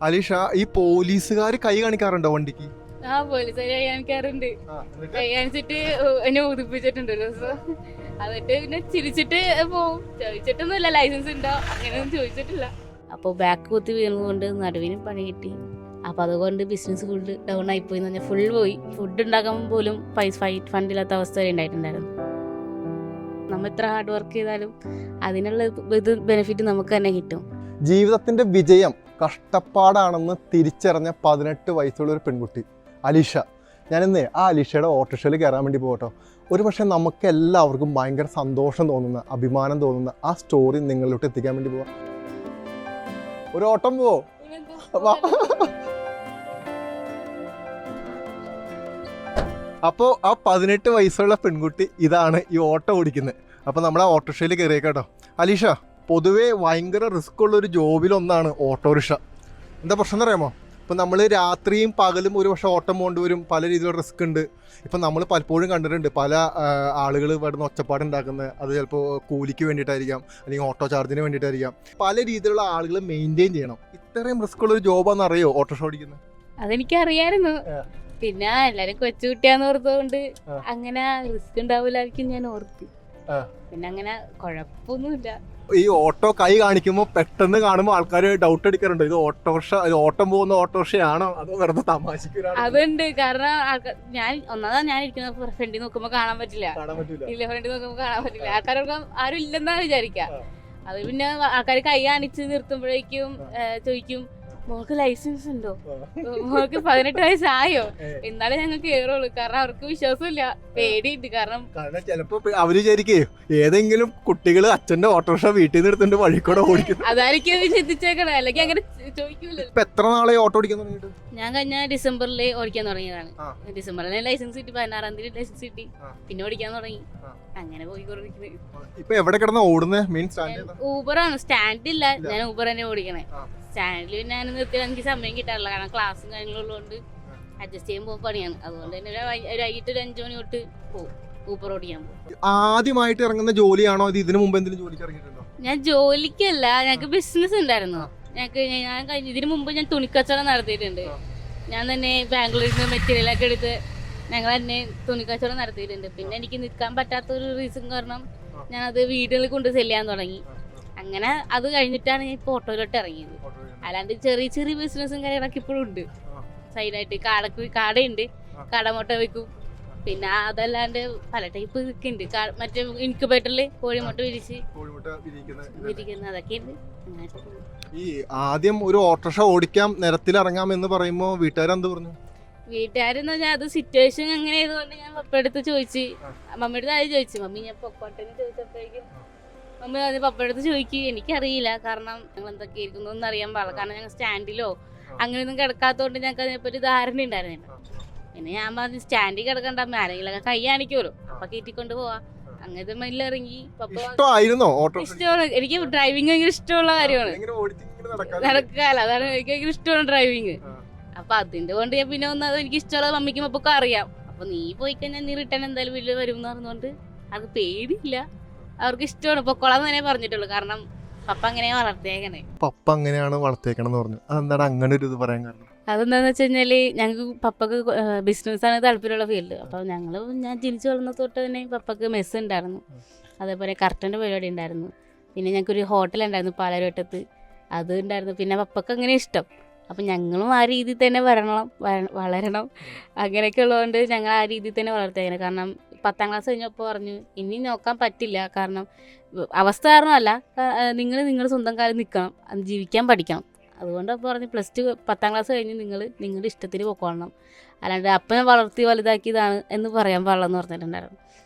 അലീഷ, ഈ പോലീസുകാർ കൈ കാണിക്കാറുണ്ടോ വണ്ടിക്ക്? ആ പോലീസുകാർ കൈ കാണിക്കാറുണ്ട്. കൈ കാണിച്ചിട്ട് എന്നെ ഊതിപ്പിച്ചിട്ടുണ്ട് ഒരു ദിവസം. എന്നിട്ട് പിന്നെ ചിരിച്ചിട്ട് പോവും. ചോദിച്ചിട്ടൊന്നുമില്ല ലൈസൻസ് ഉണ്ടോ അങ്ങനെയൊന്നും ചോദിച്ചിട്ടില്ല. അപ്പോൾ ബാക്ക് കുത്തി വീണുകൊണ്ട് നടുവിന് പണി കിട്ടി. അപ്പോൾ അതുകൊണ്ട് ബിസിനസ് ഫുൾ ഡൗൺ ആയിപ്പോയി എന്ന് പറഞ്ഞാൽ ഫുൾ പോയി. ഫുഡ് ഉണ്ടാക്കാൻ പോലും ഫണ്ടില്ലാത്ത അവസ്ഥ വരെ ഉണ്ടായിട്ടുണ്ടായിരുന്നു. നമ്മൾ എത്ര ഹാർഡ് വർക്ക് ചെയ്താലും അതിനുള്ള ബെനിഫിറ്റ് നമുക്ക് തന്നെ കിട്ടും. ജീവിതത്തിന്റെ വിജയം കഷ്ടപ്പാടാണെന്ന് തിരിച്ചറിഞ്ഞ 18 വയസ്സുള്ള ഒരു പെൺകുട്ടി അലീഷ. ഞാനിന്ന് ആ അലീഷയുടെ ഓട്ടോറിക്ഷയിൽ കയറാൻ വേണ്ടി പോകട്ടോ. ഒരു പക്ഷേ നമുക്ക് എല്ലാവർക്കും ഭയങ്കര സന്തോഷം തോന്നുന്ന, അഭിമാനം തോന്നുന്ന ആ സ്റ്റോറി നിങ്ങളിലോട്ട് എത്തിക്കാൻ വേണ്ടി പോവാം. ഒരു ഓട്ടം പോവോ? അപ്പോൾ ആ 18 വയസ്സുള്ള പെൺകുട്ടി ഇതാണ് ഈ ഓട്ടോ ഓടിക്കുന്നത്. അപ്പോൾ നമ്മൾ ആ ഓട്ടോറിക്ഷയിൽ കയറിയേക്കാട്ടോ. അലീഷ, പൊതുവേ ഭയങ്കര റിസ്ക് ഉള്ളൊരു ജോബിലൊന്നാണ് ഓട്ടോറിക്ഷ. എന്താ പ്രശ്നം എന്നറിയാമോ? ഇപ്പം നമ്മൾ രാത്രിയും പകലും ഒരു പക്ഷേ ഓട്ടം പോകേണ്ടി വരും. പല രീതിയിലുള്ള റിസ്ക് ഉണ്ട്. ഇപ്പം നമ്മൾ പലപ്പോഴും കണ്ടിട്ടുണ്ട് പല ആളുകൾ ഇവിടുന്ന് ഒച്ചപ്പാട് ഉണ്ടാക്കുന്നത്. അത് ചിലപ്പോൾ കൂലിക്ക് വേണ്ടിയിട്ടായിരിക്കാം, അല്ലെങ്കിൽ ഓട്ടോ ചാർജിന് വേണ്ടിയിട്ടായിരിക്കാം. പല രീതിയിലുള്ള ആളുകൾ മെയിൻറ്റെയിൻ ചെയ്യണം. ഇത്രയും റിസ്ക് ഉള്ളൊരു ജോബാണെന്ന് അറിയോ ഓട്ടോറിക്ഷ ഓടിക്കുന്നത്? അതെനിക്കറിയായിരുന്നു. പിന്നെ എല്ലാരും കൊച്ചുകുട്ടിയാന്ന് ഓർത്തുകൊണ്ട് അങ്ങനെ റിസ്ക് ഉണ്ടാവില്ലായിരിക്കും ഞാൻ ഓർത്തു. പിന്നെ അങ്ങനെ കുഴപ്പമൊന്നുമില്ല. ഈ ഓട്ടോ കൈ കാണിക്കുമ്പോൾ പെട്ടെന്ന് കാണുമ്പോൾ ആൾക്കാർ ഡൗട്ട് അടിക്കാറുണ്ട്, ഇത് ഓട്ടോറിക്ഷ, ഓട്ടം പോകുന്ന ഓട്ടോറിക്ഷയാണോ അതോ വെറുതെ തമാശക്ക്? അതുണ്ട്. കാരണം ഞാൻ ഇരിക്കുന്ന ഫ്രണ്ടിൽ നോക്കുമ്പോ കാണാൻ പറ്റില്ല. ഇല്ല, ഫ്രണ്ടിൽ നോക്കുമ്പോ കാണാൻ പറ്റില്ല. ആൾക്കാർക്ക് ആരും ഇല്ലെന്നാ വിചാരിക്ക. അത് പിന്നെ ആൾക്കാർ കൈ കാണിച്ച് നിർത്തുമ്പോഴേക്കും ചോദിക്കും, മോൾക്ക് ലൈസൻസ് ഉണ്ടോ, മോൾക്ക് 18 വയസ്സായോ, എന്നാലേ ഞങ്ങൾ കേറുള്ളൂ. കാരണം അവർക്ക് വിശ്വാസമില്ല, പേടിയുണ്ട്. കാരണം ചിലപ്പോ അവര് വിചാരിക്കേ ഏതെങ്കിലും കുട്ടികള് അച്ഛന്റെ ഓട്ടോറിക്ഷ വീട്ടിൽ നിന്ന് എടുത്തിട്ട് വഴിക്കൂടെ ഓടിക്കും. അതായിരിക്കും ചിന്തിച്ചേക്കണേ, അല്ലെങ്കിൽ അങ്ങനെ ചോദിക്കൂല്ലോ. ഇപ്പൊ എത്ര നാളെ ഓട്ടോ ഓടിക്കാൻ തുടങ്ങിയിട്ട്? ഞാൻ കഴിഞ്ഞ ഡിസംബറിൽ ഓടിക്കാൻ തുടങ്ങിയതാണ്. ഡിസംബറിൽ ലൈസൻസ് കിട്ടി, 16-ാം തീയതി ലൈസൻസ് കിട്ടി. പിന്നെ ഓടിക്കാൻ തുടങ്ങി. അങ്ങനെ പോയിക്കൊണ്ടിരിക്കുന്നത്. ഇപ്പൊ എവിടെ കിടന്ന ഓടുന്നത്? Main stand ഊബറാണ്. സ്റ്റാൻഡില്ല, ഞാൻ ഊബർ തന്നെ ഓടിക്കണേ. സ്റ്റാൻഡിൽ ഞാൻ നിർത്തിയാൽ എനിക്ക് സമയം കിട്ടാറില്ല. കാരണം ക്ലാസ്സും കാര്യങ്ങളുള്ളതുകൊണ്ട് അഡ്ജസ്റ്റ് ചെയ്യുമ്പോൾ പണിയാണ്. അതുകൊണ്ട് തന്നെ വൈകിട്ട് ഒരു 5 മണി തൊട്ട് പോകും ഊബർ ഓടിക്കാൻ പോകും. ആദ്യമായിട്ട് ഇറങ്ങുന്ന ജോലിയാണോ ഇത്? ഇതിനു മുമ്പ് എന്തെങ്കിലും ജോലിക്ക് ഇറങ്ങിയിട്ടുണ്ടോ? ഞാൻ ജോലിക്കല്ല, ഞങ്ങൾക്ക് ബിസിനസ് ഉണ്ടായിരുന്നു. ഇതിനു മുമ്പ് ഞാൻ തുണിക്കച്ചവടം നടത്തിയിട്ടുണ്ട്. ഞാൻ തന്നെ ബാംഗ്ലൂരിൽ നിന്ന് മെറ്റീരിയലൊക്കെ എടുത്ത് ഞങ്ങൾ തന്നെ തുണിക്കച്ചവടം നടത്തിയിട്ടുണ്ട്. പിന്നെ എനിക്ക് നിൽക്കാൻ പറ്റാത്തൊരു റീസൺ കാരണം ഞാനത് വീടുകളിൽ കൊണ്ട് സെല്ല് ചെയ്യാൻ തുടങ്ങി. അങ്ങനെ അത് കഴിഞ്ഞിട്ടാണ് ഞാൻ ഇപ്പോൾ ഓട്ടോയിലോട്ട് ഇറങ്ങിയത്. അല്ലാണ്ട് ചെറിയ ചെറിയ ബിസിനസ്സും കാര്യങ്ങളൊക്കെ ഇപ്പോഴും ഉണ്ട്. സൈഡായിട്ട് കാടയുണ്ട്, കാടമുട്ട വെക്കും. പിന്നെ അതല്ലാണ്ട് പല ടൈപ്പ് ഒക്കെ ഉണ്ട്. മറ്റേ ഇൻക്യുബേറ്ററിൽ കോഴിമുട്ട വിരിക്കുന്ന അതൊക്കെ ഉണ്ട്. ഈ ആദ്യം ഒരു ഓട്ടോറിക്ഷ ഓടിക്കാം, നിരത്തിൽ ഇറങ്ങാം എന്ന് പറയുമ്പോൾ വീട്ടുകാരെന്ത് പറഞ്ഞു? വീട്ടുകാരെന്ന് പറഞ്ഞാൽ അത് സിറ്റുവേഷൻ അങ്ങനെ ആയതുകൊണ്ട് ഞാൻ പപ്പയടുത്ത് ചോദിച്ചു. മമ്മിയുടെ ആദ്യം ചോദിച്ചു, മമ്മി ഞാൻ പൊക്കോട്ടെന്ന് ചോദിച്ചപ്പോഴേക്കും മമ്മി അത് പപ്പയടുത്ത് ചോദിക്കും. എനിക്കറിയില്ല, കാരണം ഞങ്ങൾ എന്തൊക്കെ ഇരിക്കുന്നൊന്നും അറിയാൻ പാടില്ല. കാരണം ഞങ്ങൾ സ്റ്റാൻഡിലോ അങ്ങനെയൊന്നും കിടക്കാത്തതുകൊണ്ട് ഞങ്ങൾക്ക് അതിനെപ്പറ്റി ധാരണ ഉണ്ടായിരുന്നില്ല. പിന്നെ ഞാൻ പറഞ്ഞു, സ്റ്റാൻഡിൽ കിടക്കണ്ട, ആരെങ്കിലൊക്കെ കൈ കാണിക്കുമല്ലോ, അപ്പൊ കയറ്റിക്കൊണ്ട് പോവാ. അങ്ങനത്തെ മൈൻഡിൽ ഇറങ്ങി. ഇഷ്ടമാണ്, എനിക്ക് ഡ്രൈവിംഗ് ഭയങ്കര ഇഷ്ടമുള്ള കാര്യമാണ്. നടക്കാലോ, അതാണ് എനിക്ക് ഭയങ്കര ഇഷ്ടമാണ് ഡ്രൈവിങ്. അപ്പൊ അതിന്റെ കൊണ്ട് ഞാൻ പിന്നെ ഒന്നത് എനിക്ക് ഇഷ്ടമുള്ളത് മമ്മിക്കും പപ്പൊക്കെ അറിയാം. അപ്പൊ നീ പോയി കഴിഞ്ഞാൽ നീ റിട്ടേൺ എന്തായാലും വീട്ടിൽ വരും എന്ന് പറഞ്ഞുകൊണ്ട് അത് പേടിയില്ല. അവർക്ക് ഇഷ്ടമാണ്, പൊക്കോളാന്ന് തന്നെ പറഞ്ഞിട്ടുള്ളൂ. കാരണം പപ്പ അങ്ങനെയാ വളർത്തേക്കണേ. പപ്പ അങ്ങനെയാണ് വളർത്തേക്കണം പറഞ്ഞു. അതെന്താണ് അങ്ങനെ ഒരു ഇത് പറയാൻ കാരണം? അതെന്താന്ന് വെച്ച് കഴിഞ്ഞാല് ഞങ്ങൾക്ക് പപ്പക്ക് ബിസിനസ്സാണ് താല്പര്യമുള്ള ഫീൽഡ്. അപ്പൊ ഞാൻ ജനിച്ചു വളർന്ന തൊട്ട് തന്നെ പപ്പക്ക് മെസ്സ് ഉണ്ടായിരുന്നു. അതേപോലെ കർട്ടൻ്റെ പരിപാടി ഉണ്ടായിരുന്നു. പിന്നെ ഞങ്ങൾക്കൊരു ഹോട്ടൽ ഉണ്ടായിരുന്നു പാലാരിവട്ടത്ത്, അത് ഉണ്ടായിരുന്നു. പിന്നെ പപ്പക്ക് അങ്ങനെ ഇഷ്ടം. അപ്പം ഞങ്ങളും ആ രീതിയിൽ തന്നെ വളരണം അങ്ങനെയൊക്കെ ഉള്ളതുകൊണ്ട് ഞങ്ങൾ ആ രീതിയിൽ തന്നെ വളർത്തിയേനെ. കാരണം 10ാം ക്ലാസ് കഴിഞ്ഞപ്പോൾ പറഞ്ഞു, ഇനി നോക്കാൻ പറ്റില്ല. കാരണം അവസ്ഥ കാരണമല്ല, നിങ്ങൾ സ്വന്തം കാലം നിൽക്കണം, അത് ജീവിക്കാൻ പഠിക്കണം. അതുകൊണ്ട് അപ്പോൾ പറഞ്ഞു, +2 10ാം ക്ലാസ് കഴിഞ്ഞ് നിങ്ങളുടെ ഇഷ്ടത്തിന് പൊക്കോളണം, അല്ലാണ്ട് അപ്പം വളർത്തി വലുതാക്കിയതാണ് എന്ന് പറയാൻ പാടില്ലെന്ന് പറഞ്ഞിട്ടുണ്ടായിരുന്നു.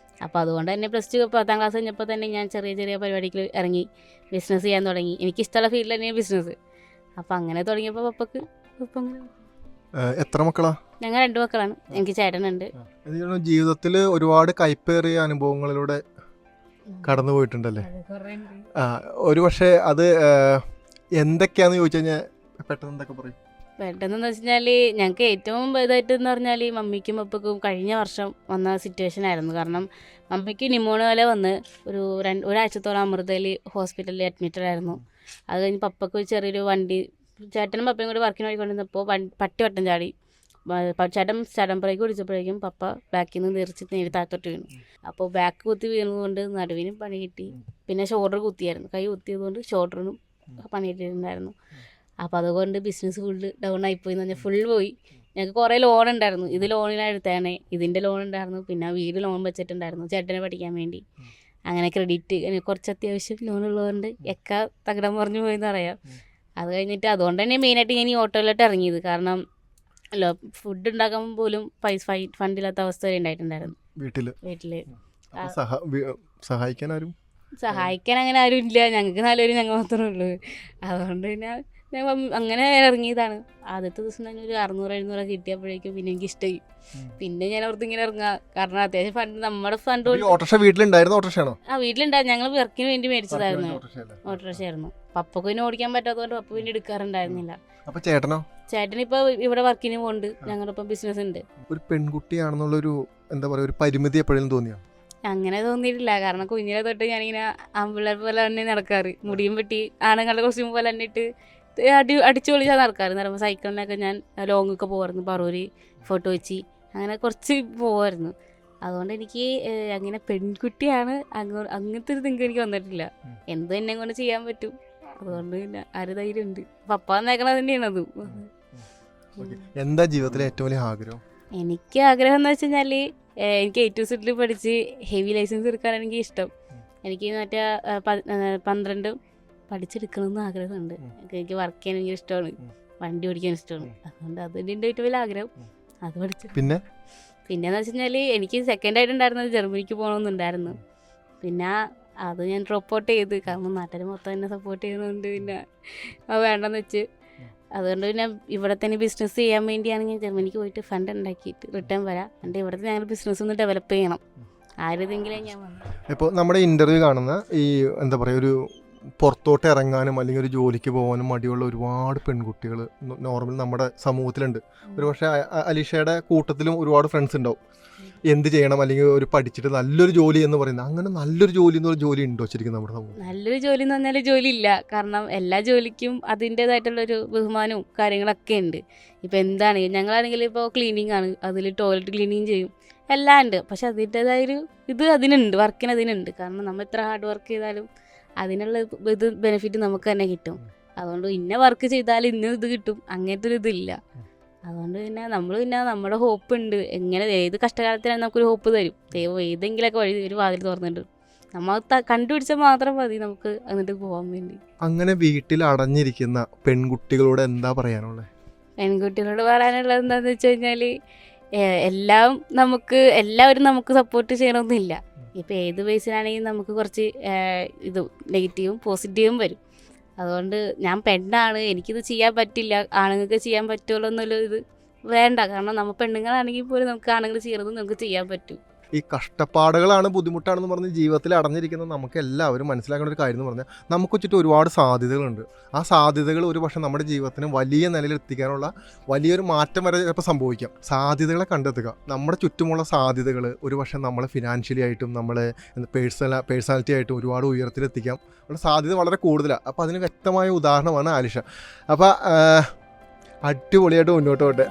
അപ്പോൾ അതുകൊണ്ട് തന്നെ +2 10ാം ക്ലാസ് കഴിഞ്ഞപ്പോൾ തന്നെ ഞാൻ ചെറിയ ചെറിയ പരിപാടിക്ക് ഇറങ്ങി ബിസിനസ് ചെയ്യാൻ തുടങ്ങി. എനിക്കിഷ്ടമുള്ള ഫീൽഡ് തന്നെയാണ് ബിസിനസ്. അപ്പം അങ്ങനെ തുടങ്ങിയപ്പോൾ പപ്പക്ക് എത്ര മക്കളാ? ഞങ്ങൾ 2 മക്കളാണ്. എനിക്ക് ചേട്ടനുണ്ട്. ജീവിതത്തിൽ ഒരുപാട് കൈപ്പേറിയ അനുഭവങ്ങളിലൂടെ കടന്നു പോയിട്ടുണ്ടല്ലേ? ഒരു പക്ഷേ അത് എന്തൊക്കെയാന്ന് ചോദിച്ചു കഴിഞ്ഞാൽ പെട്ടെന്ന് എന്തൊക്കെ പറയും? പെട്ടെന്ന് വെച്ച് കഴിഞ്ഞാൽ ഞങ്ങൾക്ക് ഏറ്റവും ഇതായിട്ടെന്ന് പറഞ്ഞാൽ മമ്മിക്കും പപ്പക്കും കഴിഞ്ഞ വർഷം വന്ന സിറ്റുവേഷൻ ആയിരുന്നു. കാരണം മമ്മിക്ക് ന്യൂമോണിയ പോലെ വന്ന് ഒരാഴ്ചത്തോളം അമൃതയിൽ ഹോസ്പിറ്റലിൽ അഡ്മിറ്റഡ് ആയിരുന്നു. അത് കഴിഞ്ഞ് പപ്പക്ക് ചെറിയൊരു വണ്ടി ചേട്ടനും പപ്പയും കൂടി വർക്കിന് പോയിക്കൊണ്ടിരുന്നപ്പോൾ പട്ടി വട്ടം ചാടി. ചേട്ടൻ സ്റ്റഡം ബ്രേക്ക് പിടിച്ചപ്പോഴേക്കും പപ്പ ബാക്കിൽ നിന്ന് തെറിച്ച് നേരി താഴത്തോട്ട് വീണു. അപ്പോൾ ബാക്ക് കുത്തി വീണതുകൊണ്ട് നടുവിനും പണി കിട്ടി. പിന്നെ ഷോൾഡർ കുത്തിയായിരുന്നു, കൈ കുത്തിയതുകൊണ്ട് ഷോൾഡറിനും പണി കിട്ടിയിട്ടുണ്ടായിരുന്നു. അപ്പോൾ അതുകൊണ്ട് ബിസിനസ് ഫുള്ള് ഡൗൺ ആയിപ്പോയി എന്ന് പറഞ്ഞാൽ ഫുൾ പോയി. ഞങ്ങൾക്ക് കുറേ ലോൺ ഉണ്ടായിരുന്നു, ഇത് ലോണിലാണ് എടുത്തതാണ്, ഇതിൻ്റെ ലോൺ ഉണ്ടായിരുന്നു, പിന്നെ വീട് ലോൺ വെച്ചിട്ടുണ്ടായിരുന്നു ചേട്ടനെ പഠിക്കാൻ വേണ്ടി. അങ്ങനെ ക്രെഡിറ്റ് കുറച്ച് അത്യാവശ്യം ലോൺ ഉള്ളതുകൊണ്ട് ഒക്കെ തകിടം പറഞ്ഞു പോയെന്ന് പറയാം. അത് കഴിഞ്ഞിട്ട് അതുകൊണ്ട് തന്നെ മെയിനായിട്ട് ഞാൻ ഈ ഓട്ടോയിലോട്ട് ഇറങ്ങിയത്. കാരണം ഫുഡ് ഉണ്ടാക്കാൻ പോലും ഫണ്ടില്ലാത്ത അവസ്ഥ വരെ ഉണ്ടായിട്ടുണ്ടായിരുന്നു വീട്ടില്. സഹായിക്കാൻ അങ്ങനെ ആരും ഇല്ല, ഞങ്ങൾക്ക് നല്ലൊരു ഞങ്ങൾ മാത്രമേ ഉള്ളൂ. അതുകൊണ്ട് പിന്നെ ഞാൻ അങ്ങനെ ഇറങ്ങിയതാണ്. ആദ്യത്തെ ദിവസം തന്നെ ഒരു 600-700 കിട്ടിയപ്പോഴേക്കും പിന്നെ എനിക്ക് ഇഷ്ടമായി. പിന്നെ ഞാൻ ഓർത്ത് ഇങ്ങനെ ഇറങ്ങുക, കാരണം അത്യാവശ്യം ഫണ്ട് നമ്മുടെ ഫണ്ട് വീട്ടിലുണ്ടായിരുന്നു. ഞങ്ങൾ വർക്കിന് വേണ്ടി മേടിച്ചതായിരുന്നു, ഓട്ടോറിക്ഷ ആയിരുന്നു. പപ്പക്ക് പിന്നെ ഓടിക്കാൻ പറ്റാത്തതുകൊണ്ട് പപ്പ പിന്നെ എടുക്കാറുണ്ടായിരുന്നില്ല. ചേട്ടൻ ഇപ്പൊ ഇവിടെ വർക്കിന് പോകുന്നുണ്ട്, ഞങ്ങളുടെ ഇപ്പം ബിസിനസ് ഉണ്ട്. ഒരു പെൺകുട്ടിയാണെന്നുള്ളൊരു എന്താ പറയുക, ഒരു പരിമിതി എപ്പോഴും തോന്നിയോ? അങ്ങനെ തോന്നിയിട്ടില്ല, കാരണം കുഞ്ഞിലെ തൊട്ട് ഞാനിങ്ങനെ ആമ്പിള്ളേർ പോലെ തന്നെ നടക്കാറ്. മുടിയും വെട്ടി ആണുങ്ങളുടെ കോസ്റ്റ്യൂം പോലെ തന്നെ ഇട്ട് അടിച്ചു പൊളിച്ചാൽ നടക്കാറ്. പറയുമ്പോൾ സൈക്കിളിനൊക്കെ ഞാൻ ലോങ്ങൊക്കെ പോകുമായിരുന്നു, പറൂര് ഫോട്ടോ വെച്ച് അങ്ങനെ കുറച്ച് പോകുമായിരുന്നു. അതുകൊണ്ട് എനിക്ക് അങ്ങനെ പെൺകുട്ടിയാണ് അങ്ങനത്തെ ഒരു തിങ്ക് എനിക്ക് വന്നിട്ടില്ല. എന്തും എന്നെ കൊണ്ട് ചെയ്യാൻ പറ്റും. അതുകൊണ്ട് പിന്നെ ധൈര്യം ഉണ്ട്. പപ്പ നേക്കണത് തന്നെയാണ് അതും. എന്താ ജീവിതത്തിലെ ഏറ്റവും വലിയ ആഗ്രഹം? എനിക്ക് ആഗ്രഹം എന്ന് വെച്ച് കഴിഞ്ഞാൽ എനിക്ക് A to Z പഠിച്ച് ഹെവി ലൈസൻസ് എടുക്കാനാണ് എനിക്ക് ഇഷ്ടം. എനിക്ക് മറ്റേ 12 പഠിച്ചെടുക്കണമെന്ന് ആഗ്രഹമുണ്ട്. എനിക്ക് വർക്ക് ചെയ്യാൻ എനിക്ക് ഇഷ്ടമാണ്, വണ്ടി ഓടിക്കാൻ ഇഷ്ടമാണ്. അതുകൊണ്ട് അതിൻ്റെ ഏറ്റവും വലിയ ആഗ്രഹം അത് പഠിച്ചു. പിന്നെയെന്ന് വെച്ച് കഴിഞ്ഞാൽ എനിക്ക് സെക്കൻഡായിട്ടുണ്ടായിരുന്നത് ജർമ്മനിക്ക് പോകണമെന്നുണ്ടായിരുന്നു. പിന്നെ അത് ഞാൻ ഡ്രോപ്പ് ഔട്ട് ചെയ്ത്, കാരണം നാട്ടിൽ മൊത്തം എന്നെ സപ്പോർട്ട് ചെയ്യുന്നതുകൊണ്ട് പിന്നെ അത് വേണ്ടെന്ന് വെച്ച്. അതുകൊണ്ട് പിന്നെ ഇവിടെ തന്നെ ബിസിനസ് ചെയ്യാൻ വേണ്ടിയാണെങ്കിൽ ജർമ്മനിക്ക് പോയിട്ട് ഫണ്ട് ഉണ്ടാക്കിയിട്ട് റിട്ടേൺ വരാം. എന്നിട്ട് ഇവിടുത്തെ ഞങ്ങൾ ബിസിനസ് ഒന്ന് ഡെവലപ്പ് ചെയ്യണം. ആരെതെങ്കിലും ഞാൻ വന്നു. ഇപ്പോൾ നമ്മുടെ ഇൻ്റർവ്യൂ കാണുന്ന ഈ എന്താ പറയുക, ഒരു പുറത്തോട്ട് ഇറങ്ങാനും അല്ലെങ്കിൽ ഒരു ജോലിക്ക് പോകാനും മടിയുള്ള ഒരുപാട് പെൺകുട്ടികൾ നോർമൽ നമ്മുടെ സമൂഹത്തിലുണ്ട്. ഒരു പക്ഷേ അലീഷയുടെ കൂട്ടത്തിലും ഒരുപാട് ഫ്രണ്ട്സ് ഉണ്ടാവും. എന്ത് ചെയ്യണം, അല്ലെങ്കിൽ ഒരു പഠിച്ചിട്ട് നല്ലൊരു ജോലി എന്ന് പറയുന്നത്, അങ്ങനെ നല്ലൊരു ജോലി എന്നൊരു ജോലി ഉണ്ടോ ശരിക്കും നമ്മുടെ സമൂഹം? നല്ലൊരു ജോലി എന്ന് പറഞ്ഞാൽ ജോലി ഇല്ല, കാരണം എല്ലാ ജോലിക്കും അതിൻ്റേതായിട്ടുള്ളൊരു ബഹുമാനവും കാര്യങ്ങളൊക്കെ ഉണ്ട്. ഇപ്പോൾ എന്താണ്, ഞങ്ങളാണെങ്കിൽ ഇപ്പോൾ ക്ലീനിങ് ആണ്, അതിൽ ടോയ്ലറ്റ് ക്ലീനിങ് ചെയ്യും, എല്ലാം ഉണ്ട്. പക്ഷെ അതിൻ്റേതായൊരു ഇത് അതിനുണ്ട്, വർക്കിന് അതിനുണ്ട്. കാരണം നമ്മൾ എത്ര ഹാർഡ് വർക്ക് ചെയ്താലും അതിനുള്ള ഇത് ബെനിഫിറ്റ് നമുക്ക് തന്നെ കിട്ടും. അതുകൊണ്ട് ഇന്ന വർക്ക് ചെയ്താൽ ഇന്ന ഇത് കിട്ടും, അങ്ങനത്തെ ഒരു ഇതില്ല. അതുകൊണ്ട് പിന്നെ നമ്മുടെ ഹോപ്പ് ഉണ്ട്. എങ്ങനെ ഏത് കഷ്ടകാലത്തിനാണ് നമുക്കൊരു ഹോപ്പ് തരും ദൈവം. ഏതെങ്കിലുമൊക്കെ വഴി ഒരു വാതിൽ തുറന്നിട്ട് നമ്മൾ കണ്ടുപിടിച്ചാൽ മാത്രം മതി നമുക്ക് എന്നിട്ട് പോകാൻ വേണ്ടി. അങ്ങനെ വീട്ടിൽ അടഞ്ഞിരിക്കുന്ന പെൺകുട്ടികളോട് എന്താ പറയാനുള്ളത്? പെൺകുട്ടികളോട് പറയാനുള്ളത് എന്താണെന്ന് വെച്ച് കഴിഞ്ഞാൽ എല്ലാവരും നമുക്ക് സപ്പോർട്ട് ചെയ്യണമെന്നില്ല. ഇപ്പോൾ ഏത് ബേസിലാണെങ്കിലും നമുക്ക് കുറച്ച് ഇത് നെഗറ്റീവും പോസിറ്റീവും വരും. അതുകൊണ്ട് ഞാൻ പെണ്ണാണ്, എനിക്കിത് ചെയ്യാൻ പറ്റില്ല, ആണുങ്ങൾക്ക് ചെയ്യാൻ പറ്റുമല്ലോ എന്നുള്ള ഇത് വേണ്ട. കാരണം നമ്മൾ പെണ്ണുങ്ങളാണെങ്കിൽ പോലും നമുക്ക് ആണുങ്ങൾ ചെയ്യുന്നത് നമുക്ക് ചെയ്യാൻ പറ്റും. ഈ കഷ്ടപ്പാടുകളാണ് ബുദ്ധിമുട്ടാണെന്ന് പറഞ്ഞ് ജീവിതത്തിൽ അടഞ്ഞിരിക്കുന്നത് നമുക്ക് എല്ലാവരും മനസ്സിലാക്കേണ്ട ഒരു കാര്യം എന്ന് പറഞ്ഞാൽ, നമുക്ക് ചുറ്റും ഒരുപാട് സാധ്യതകളുണ്ട്. ആ സാധ്യതകൾ ഒരു പക്ഷേ നമ്മുടെ ജീവിതത്തിന് വലിയ നിലയിൽ എത്തിക്കാനുള്ള വലിയൊരു മാറ്റം വരെ ചിലപ്പോൾ സംഭവിക്കാം. സാധ്യതകളെ കണ്ടെത്തുക, നമ്മുടെ ചുറ്റുമുള്ള സാധ്യതകൾ ഒരു പക്ഷേ നമ്മളെ ഫിനാൻഷ്യലി ആയിട്ടും നമ്മളെ പേഴ്സണാലിറ്റി ആയിട്ടും ഒരുപാട് ഉയരത്തിലെത്തിക്കാം. ഉള്ള സാധ്യത വളരെ കൂടുതലാണ്. അപ്പോൾ അതിന് വ്യക്തമായ ഉദാഹരണമാണ് ആലിഷ. അപ്പോൾ അടിപൊളിയായിട്ട് മുന്നോട്ട് പോട്ടെ.